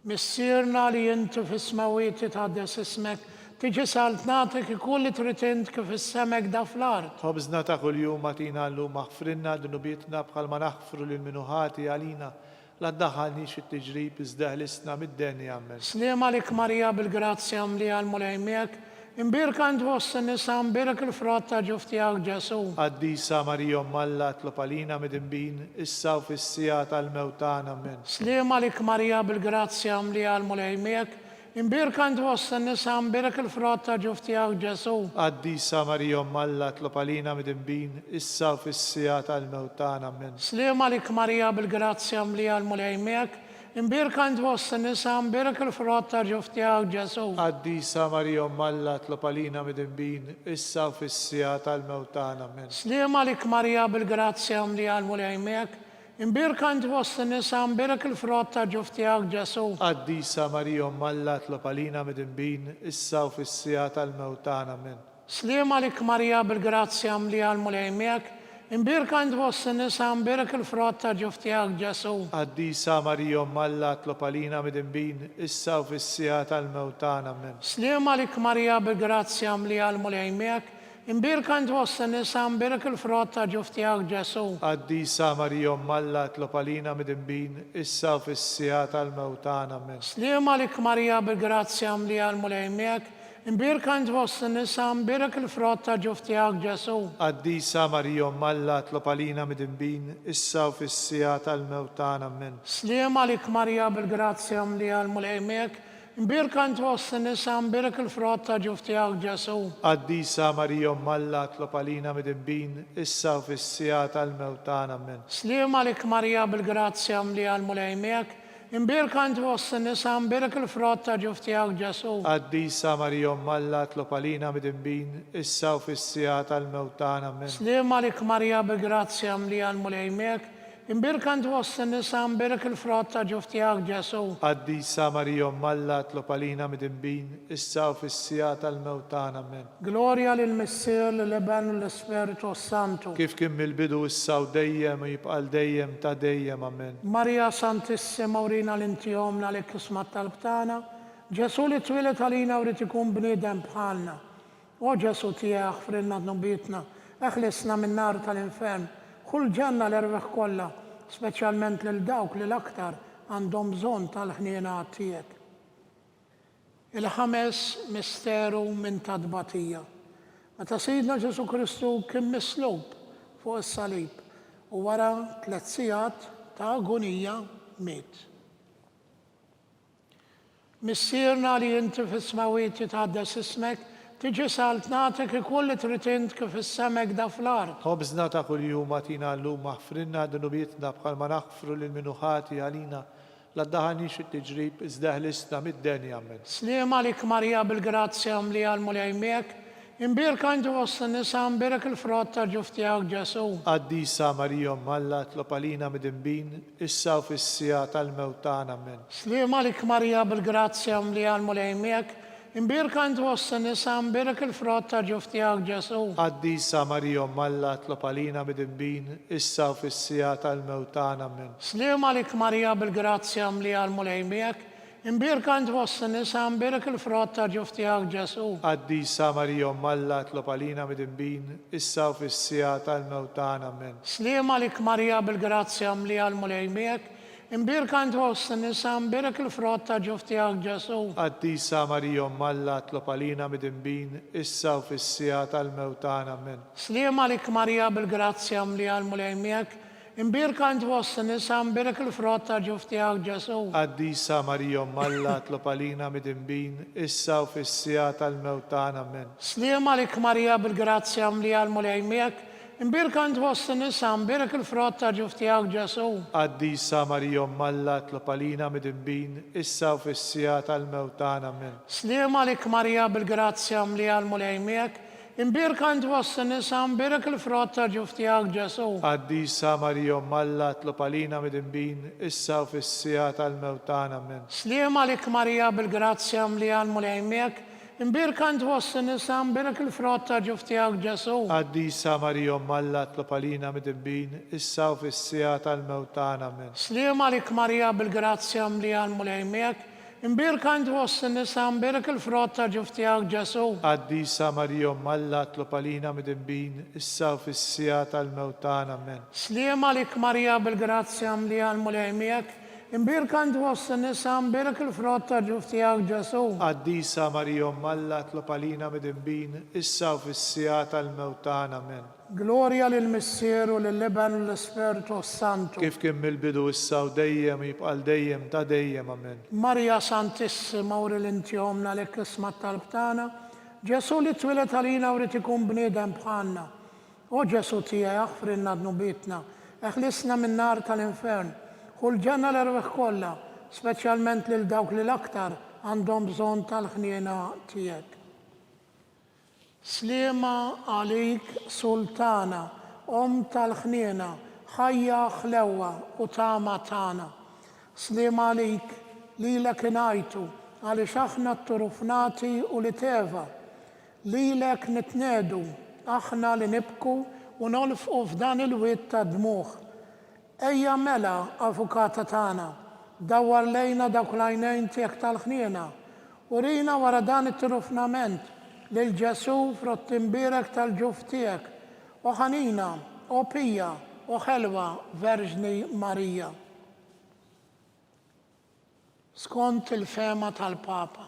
Missierna li inti fis-smawieti tħaddes ismek, tiġi saltnatek ikun li trid int kif is-semek da fl-art. Ħobżna ta' kuljum agħtina llum aħfrinna dunubietna bħal ma naħfru lil minuħati għalina. La ddaħħalniex fit-tiġrib iżda ħlisna mid-denja. Amen. Sliem għalik Marija bil-grazzja mli għal-mulej miegħek, imbirka ant fost nisa, imbirk il-frott ta' ġuf tiegħek Ġesu. Qaddisa Marija Alla tlob għalina midinbin, issa u fis-sija tal-mewt tagħna. Amen. Sliem għalik Marija bil-grazzja mli għal-mulej miegħek, imbirka ant fost nisa, imbirk il-frott ta' ġuf tiegħek Ġesu. Qaddisa Marija Alla tlob għalina midinbin, issa u fis-sija tal-mewt tagħna. Amen. Sliem għalik Marija bil-grazzja mli għal-mulej miegħek, imbirka ant fost nisa, imbirk il-frott ta' ġuf tiegħek Ġesu. Qaddisa Marija Alla tlob għalina midinbin, issa u fis-sija tal-mewt tagħna. Amen. Sliem għalik Marija bil-grazzja mli għal-mulej miegħek, imbirka ant fost nisa, imbirk il-frott ta' ġuf tiegħek Ġesu. Qaddisa Marija Alla tlob għalina midinbin, issa u fis-sija tal-mewt tagħna. Amen. Sliem għalik Marija bil-grazzja mli għal-mulej miegħek, imbirka ant fost nisa, imbirk il-frott ta' ġuf tiegħek Ġesu. Qaddisa Marija Alla tlob għalina midinbin, issa u fis-sija tal-mewt tagħna. Amen. Sliem għalik Marija bil-grazzja mli għal-mulej miegħek, imbirka ant fost nisa, imbirk il-frott ta' ġuf tiegħek Ġesu. Qaddisa Marija Alla tlob għalina midinbin, issa u fis-sija tal-mewt tagħna. Amen. Sliem għalik Marija bil-grazzja mli għal-mulej miegħek, imbirka ant fost nisa, imbirk il-frott ta' ġuf tiegħek Ġesu. Qaddisa Marija Alla tlob għalina midinbin, issa u fis-sija tal-mewt tagħna. Amen. Sliem għalik Marija bil-grazzja mli għal-mulej miegħek, imbirka ant fost nisa, imbirk il-frott ta' ġuf tiegħek Ġesu. Qaddisa Marija Alla tlob għalina midinbin, issa u fis-sija tal-mewt tagħna. Amen. Sliem għalik Marija bil-grazzja mli għal-mulej miegħek, imbirka ant fost nisa, imbirk il-frott ta' ġuf tiegħek Ġesu. Qaddisa Marija Alla tlob għalina midinbin, issa u fis-sija tal-mewt tagħna. Amen. Sliem għalik Marija bil-grazzja mli għal-mulej miegħek, imbirka ant fost nisa, imbirk il-frott ta' ġuf tiegħek Ġesu. Qaddisa Marija Alla tlob għalina midinbin, issa u fis-sija tal-mewt tagħna. Amen. Gloria lill-Missier, lill-Iben, l-Ispirtu Santu. Kif kien mill-bidu issa u dejjem jibqa' dejjem ta' dejjem. Amen. Marija Santissima urina l-intjomna li kismat tal-btana, Ġesu li twilet għalina u rrit ikun bniedem bħalna. O Ġesu tija jaħfrinna dnubitna, eħlisna minn nar tal-infern, kull ġenna l-erweħ kollha, speċjalment lil dawk li l-aktar għandhom bżonn tal-ħnienat tiegħek. Il-ħames misteru minn tadbatija. Meta Sidna Ġesu Kristu kien mislub fuq is-salib u wara 3 sigħat ta' agonija miet. Missierna li inti fis-smawiet jitħaddes ismek, tiġi saltnatek ikull li trid int kif is-semek da fl-ard. خبزنا ta' kuljum atina llum aħfrinna dunubietna bħal ma naħfru lil minuħati għalina la ddaħanix it-tiġrib iżda ħlisna mid-denja men. Sliema lik Marija bil-grazzja li għal-mulejmek, imbirka inti fost nisa imbirek il-frott ta' ġuf tiegħek Ġesu. Qaddisa Marijom Alla tlob għalina mid-imbin issa u fis-sija tal-mewt tagħna men. Sliema lik Marija bil-grazzja li għal-mulejmek, imbirka inti fost nisa imbirek il-frott ta' ġuf tiegħek Ġesu. Qaddisa Marijom Alla tlob għalina mid-imbin issa u fis-sija tal-mewt tagħna men. Sliema lik Marija bil-grazzja li għal-mulejmek, imbirka inti fost nisa imbirek il-frott ta' ġuf tiegħek Ġesu. Qaddisa Marijom Alla tlob għalina mid-imbin issa u fis-sija tal-mewt tagħna men. Sliema lik Marija bil-grazzja li għal-mulejmek, imbirka inti fost nisa imbirek il-frott ta' ġuf tiegħek Ġesu. Qaddisa Marijom Alla tlob għalina mid-imbin issa u fis-sija tal-mewt tagħna men. Sliema lik Marija bil-grazzja li għal-mulejmek, imbirka inti fost nisa imbirek il-frott ta' ġuf tiegħek Ġesu. Qaddisa Marijom Alla tlob għalina mid-imbin issa u fis-sija tal-mewt tagħna men. Sliema lik Marija bil-grazzja li għal-mulejmek, imbirka inti fost nisa imbirek il-frott ta' ġuf tiegħek Ġesu. Qaddisa Marijom Alla tlob għalina mid-imbin issa u fis-sija tal-mewt tagħna men. Sliema lik Marija bil-grazzja li għal-mulejmek, imbirka inti fost nisa imbirek il-frott ta' ġuf tiegħek Ġesu. Qaddisa Marijom Alla tlob għalina mid-imbin issa u fis-sija tal-mewt tagħna men. Sliema lik Marija bil-grazzja li għal-mulejmek, imbirka inti fost nisa imbirek il-frott ta' ġuf tiegħek Ġesu. Qaddisa Marijom Alla tlob għalina mid-imbin issa u fis-sija tal-mewt tagħna men. Sliema lik Marija bil-grazzja li għal-mulejmek, imbirka inti fost nisa imbirek il-frott ta' ġuf tiegħek Ġesu. Qaddisa Marijom Alla tlob għalina mid-imbin issa u fis-sija tal-mewt tagħna men. Sliema lik Marija bil-grazzja li għal-mulejmek, imbirka inti fost nisa imbirek il-frott ta' ġuf tiegħek Ġesu. Qaddisa Marijom Alla tlob għalina mid-imbin issa u fis-sija tal-mewt tagħna men. Glorja lill-Missieru lill-Iben u l-Ispirtu Santu. Kif kien mill-bidu issa u dejjem jibqal dejjem ta' dejjem amen. Marja Santissima u inti omna lek isma talb tagħna, Ġesu li twilet għalina u rid ikun bniedem bħalna. O Ġesu tiegħi aħfrinna dnubietna, eħlisna min-nar tal-infern, u l-ġenna l-erweħ kollha, speċjalment lil dawk li l-aktar għandhom bżonn tal-ħniena tiegħek. Sliema għalik Sultana, tal-ħniena, ħajja ħlewwa u tama tagħna. Sliema għalik lilek ingħajtu għaliex aħna t-turufnati u li teva. Lilek nitnedu aħna li nibku u nolfqu f'dan il-witt ta' dmuħ. Ejja mela avukata tagħna, dawwar lejna dawk l-għajnejn tiegħek tal-ħniena u rina wara dan it-turufnament lil Ġesu frott imbirek tal-ġuf tiegħek u ħanina u pija u ħelwa Verġni Marija. Skont il-fema tal-Papa,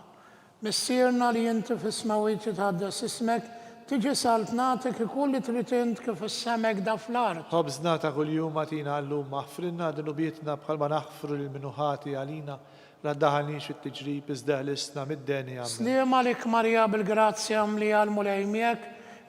missierna li inti fis-smawiet jitħaddes ismek, tiġi saltnatek ikull li trid int kif is-semek da fl-ard. Ħobżna ta' kuljum atina llum aħfrinna dunubietna bħalma naħfru lil minuħati għalina la ddaħanix it-tiġrib iżda ħlisna mid-denja amen. Sliema lik Marija bil-grazzja li għal-mulejmek,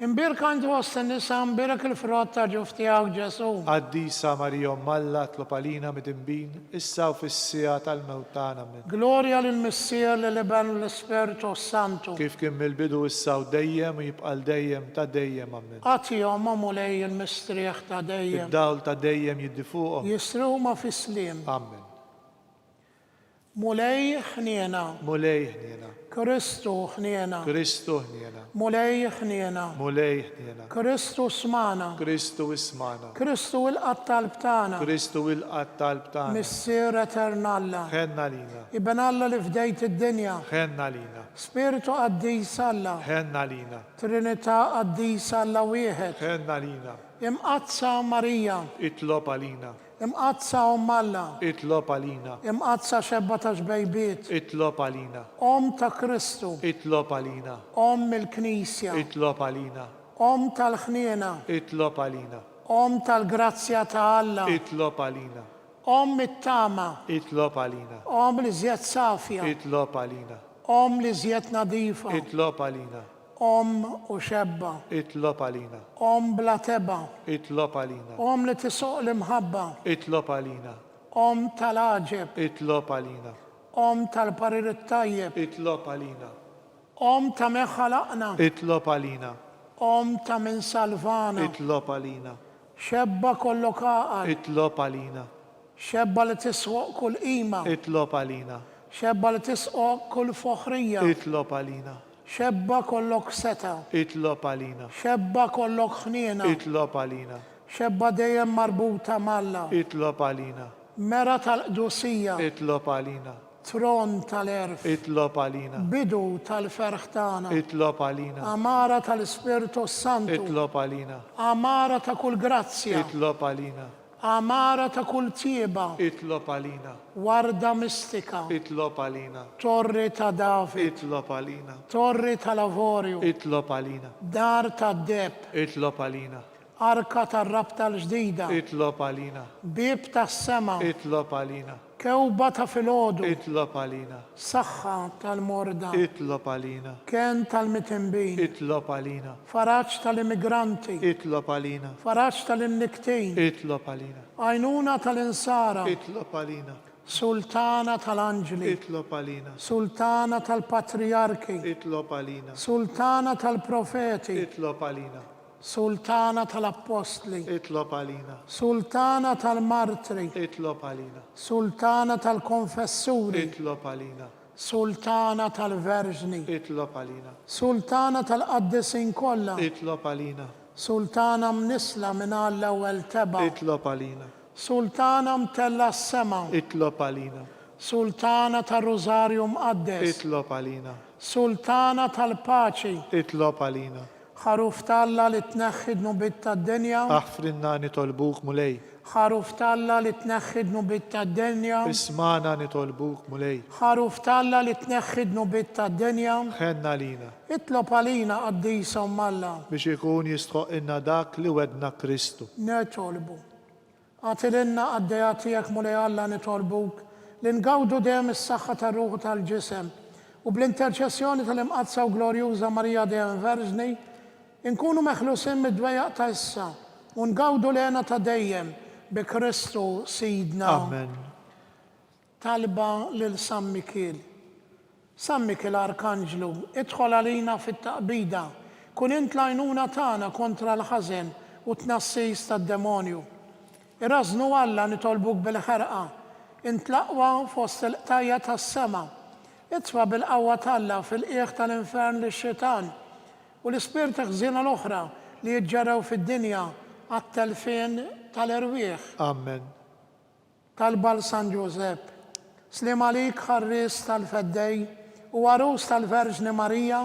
imbirka inti fost nisa imbirek il-frott ta' ġuf tiegħek Ġesu. Qaddisa Marijom Alla tlob għalina mid-imbin issa u fis-sija tal-mewt tagħna amen. Glorja lill-Missier lill-Iben u l-Ispirtu Santu. Kif kien mill-bidu issa u dejjem jibqal dejjem ta' dejjem amen. Għatihom mulej il-mistrieħ ta' dejjem. Id-dawl ta' dejjem jiddi fuqhom. Jisruhma fis-sliem. Amen. Mulej ħniena. Mulej ħniena. Kristu ħniena. Kristu ħniena. Mulej ħniena. Mulej ħniena. Kristu smana. Kristu ismana. Kristu il-qatt tal-btana. Kristu il-qatt tal-btana. Missier eternalla. Ħenna lina. Ibn Alla li fdejt id-dinja. Ħenna lina. Spiritu qaddis Alla. Ħenna lina. Trinità qaddis Alla wieħed. Ħenna lina. Imqazza Marija. Itlob għalina. Imqazza Alla, itlob għalina, imqazza xebba ta' xbejbiet, itlob għalina, ta' Kristu, itlob għalina, il-Knisja, itlob għalina, tal-ħniena, itlob għalina, tal-grazzja ta' Alla, itlob għalina, it-tama, itlob għalina, li żjed safja, itlob għalina, li żjed nadifa, itlob għalina, u xebba, itlob għalina, bla teba, itlob għalina, li tisuq l-imħabba, itlob għalina, tal-aġeb, itlob għalina, tal-parir it-tajjeb, itlob għalina, ta' meħħalaqna, itlob għalina, ta' min salvana, itlob għalina, xebba kollok aqal, itlob għalina, xebba li tiswoq kull qima, itlob għalina, xebba li tiswoq kull foħrija, itlob għalina, xebba kollok seta, itlob għalina, xebba kollok ħniena, itlob għalina, xebba dejjem marbuta malla, itlob għalina, mera tal-qdusija, itlob għalina, tron tal-erf, itlob għalina, bidu tal-ferħ tagħna, itlob għalina, amara tal-Ispirtu Santu, itlob għalina, amara ta' kull grazzja, itlob għalina, amara ta' kull tieba, itlob għalina, warda mistika, itlob għalina, torri ta' David, itlob għalina, torri tal-avorju, itlob għalina, dar ta' deb, itlob għalina, arka tar-rab tal-ġdida, itlob għalina, bib tas-sema, itlob għalina, kewba ta' filgħodu, itlob għalina, saħħa tal-morda, itlob għalina, ken tal-mitimbin, itlob għalina, faraġġ tal-immigranti, itlob għalina, faraġġ tal-inniktin, itlob għalina, għajnuna tal-insara, itlob għalina, sultana tal-anġli, itlob għalina, sultana tal-patriarki, itlob għalina, sultana tal-profeti, itlob għalina, sultana tal-apostli, itlob għalina, sultana tal-martri, itlob għalina, sultana tal-konfessuri, itlob għalina, sultana tal-verġni, itlob għalina, sultana tal-qaddisin kollha, itlob għalina, sultana mnisla minn l-ewwel teba, itlob għalina, sultana mtella s-sema, itlob għalina, sultana tal-Rożarju mqaddes, itlob għalina, sultana tal-paċi, itlob għalina, ħaruf talla li tneħħidnu bit tad-dinja, aħfrinna nitolbuk mulej, ħaruf talla li tneħħidnu bit tad-dinja, ismana nitolbuk mulej, ħaruf talla li tneħħidnu bit tad-dinja, ħenna lina, itlob għalina qaddisa Alla, biex ikun jistħoq inna dak li wedna Kristu. netolbu. Għatilinna għaddeja tijak mulej Alla nitolbuk, li ngawdu dejjem is-saħħa tar-ruħ tal-ġisem u bl-interċessjoni tal-imqazza u glorjuża Marija dejjem Verġni, inkunu meħlusin mid-dwejaq ta' issa u ngawdu lena ta' dejjem bi Kristu Sidna. Amen. Talba lil San Mikil. San Mikil Arkanġlu, idħol għalina fit-taqbida, kun int l-għajnuna tagħna kontra l-ħażen u tnassis tad-demonju. Irrażnu Alla nitolbuk bil-ħerqa, int l-aqwa fost il-qtajja tas-sema, itfa bil-qawwa talla fil-qiegħ tal-infern lix-xitan u l-ispirt ħżiena l-oħra li jiġġaraw fid-dinja għat-telfin tal-irwieħ. Amen. Talba San Ġusepp, slim għalik ħarris tal-feddej u għarus tal-Verġni Marija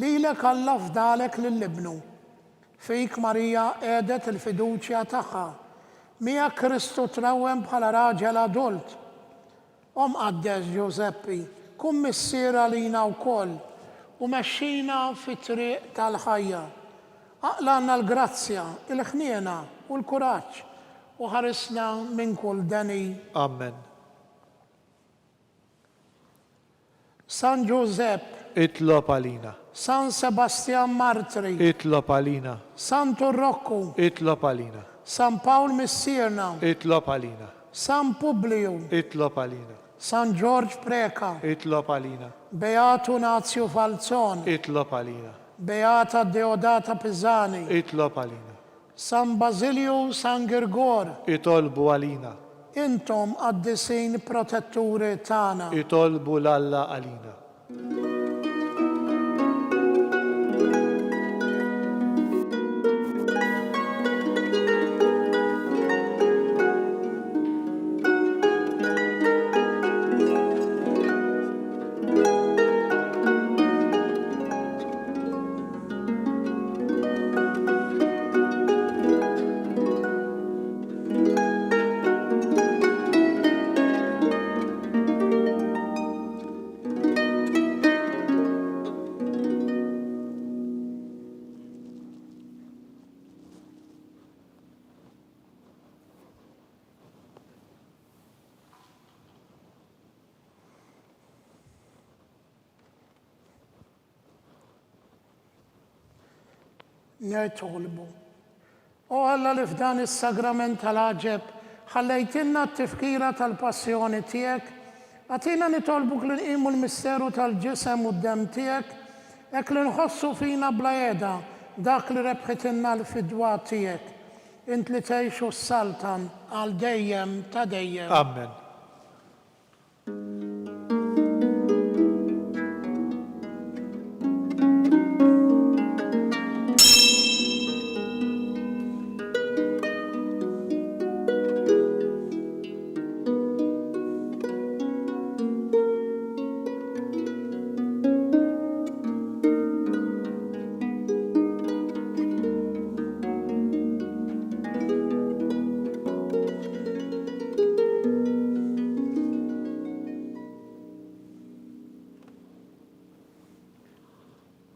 li lek Alla fdalek lill-ibnu. Fik Marija edet il-fiduċja tagħha, mija Kristu trawem bħala raġel adult. Qaddes Ġuseppi, kun missiera lina wkoll u mexxina fit-triq tal-ħajja. Aqlanna l-grazzja, il-ħniena u l-kuraġġ u ħarisna minn kull deni. Amen. San Giuseppe, Itlob għalina, San Sebastian Martri, itlob għalina, San Turrokku, itlob għalina, San Paul Missierna, itlob għalina, San Publiu, itlob għalina, San George Preka, itlob għalina, Beatu Nazio Falzon, itlob għalina, Beata Deodata Pisani, itlob għalina, San Basilio, San Girgor, itolbu għalina, intom qaddisin protetturi tana. itolbu l-Alla għalina. nitolbu. U Alla li f'dan is-sagrament tal-aġeb ħallejtilna t-tifkira tal-passjoni tiegħek, għatina nitolbuk li nqimu l-misteru tal-ġisem u d-dem tiegħek, hekk li nħossu fina bla jeda dak li rebħitilna l-fidwa tiegħek. Int li tgħixu s-saltan għal dejjem ta' dejjem. Amen.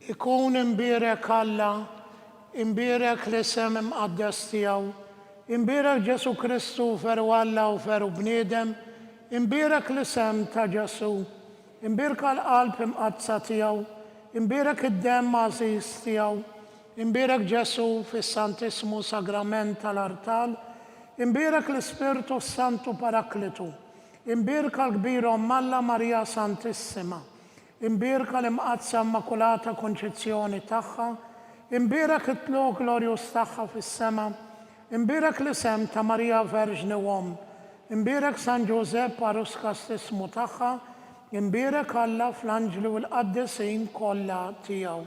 Ikun imbierek Alla, imbierek l-isem imqaddes tiegħu, imbierek Ġesu Kristu feru Alla u feru bniedem, imbierek l-isem ta' Ġesu, imbierka l-qalb imqadsa tiegħu, imbierek id-dem għażiż tiegħu, imbierek Ġesu fis-Santismu Sagrament tal-Artal, imbierek l-Ispirtu Santu Paraklitu, imbierka l-kbir Alla Marija Santissima, imbierka l-imqadsa Immakulata Konċezzjoni tagħha, imbierek it-tlu glorjus tagħha fis-sema, imbierek l-isem ta' Marija Verġni Uomm, imbierek San Ġusepp Arus Kastismu tagħha, imbierek Alla fl-anġlu l-qaddisin kollha tiegħu.